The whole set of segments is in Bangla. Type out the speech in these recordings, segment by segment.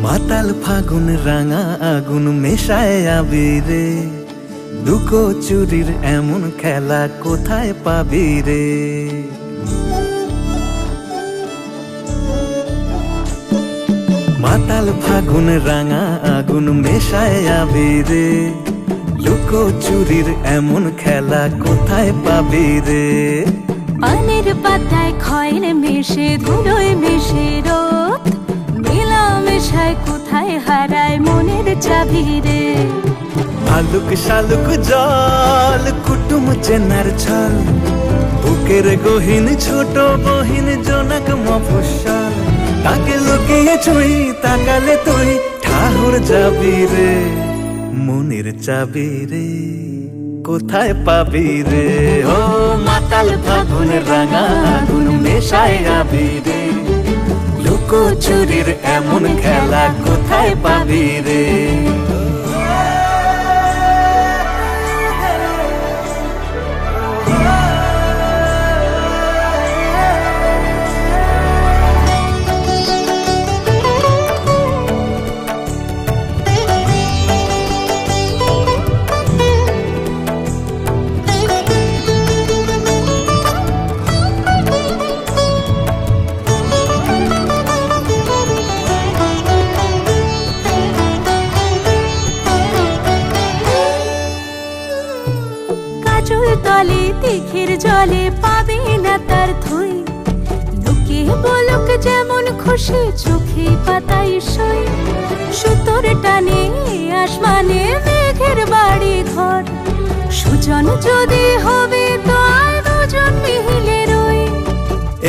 মাতাল ফাগুন রাঙা আগুন মেশায় আবিরে, লুকো চুরির এমন খেলা কোথায় পাবি রে। মাতাল ফাগুন রাঙা আগুন মেশায় আবিরে, লুকো চুরির এমন খেলা কোথায় পাবি রে। পানের পাতায় খয়ের মেশে ধুলোয় মেশে রোদ, মেলা মেশায় কোথায় হারায় মনের চাবি রে। আলুক শালুক জল কুটুম চেনার ছল, বুকের গহীন ছোট বহিন জনক মফস্বল, তাকে লুকিয়ে ছুঁই তাকালে তুই ঠাহুর যাবি রে। মনের চাবি রে কোথায় পাবি রে। ও মাতাল ফাগুন রাঙা আগুন মেশায় আবিরে, লুকো চুরির এমন খেলা কোথায় পাবি রে। তলে তিখির জলে পাবে না তার থই, লোকে বলুক যেমন খুশি চোখে পাতাই সই। সুতোর টানে আসমানে মেঘের বাড়ি ঘর, সুজন যদি হবে তো আর দুজন মিলে রই।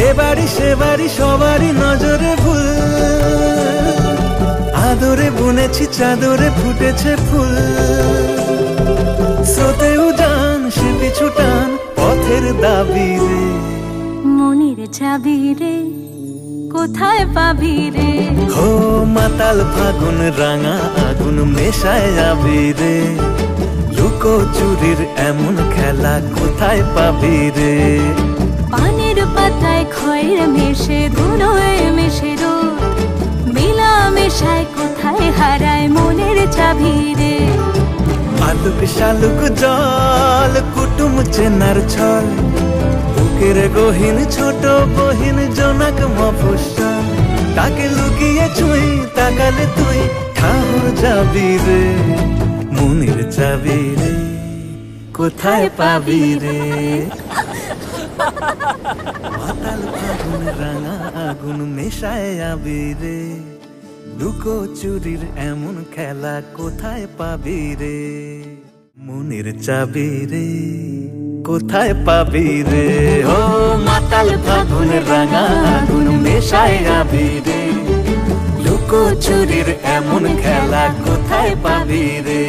এ বাড়ি সে বাড়ি সবারই নজরে ভুল, আদরে বুনেছি চাদরে ফুটেছে ফুল। স্রোতে উজান সে পিছু টান পথের দাবি রে। মনের চাবি রে কোথায় পাবি রে। হো মাতাল ফাগুন রাঙা আগুন মেশায় আবিরে, লুকো চুরির এমন খেলা কোথায় পাবি রে। পানের পাতায় খয়ের মেশে ধুলোয় মেশে রোদ, মেলা মেশায় কোথায় হারায় মনের চাবি রে। আলুক শালুক জল কুটুম চেনার ছল, বুকের গহীন ছোট বহিন জনক মফস্বল, তাকে লুকিয়ে ছুঁই তাকালে তুই ঠাহুর যাবি রে। মনের চাবি রে কোথায় পাবি রে। মাতাল ফাগুন রাঙা আগুন মেশায় আবিরে, লুকো চুরির এমন খেলা কোথায় পাবি রে। মনের চাবি রে কোথায় পাবি রে। ও মাতাল ফাগুন রাঙা আগুন মেশায় আবিরে, লুকো চুরির এমন খেলা কোথায় পাবি রে।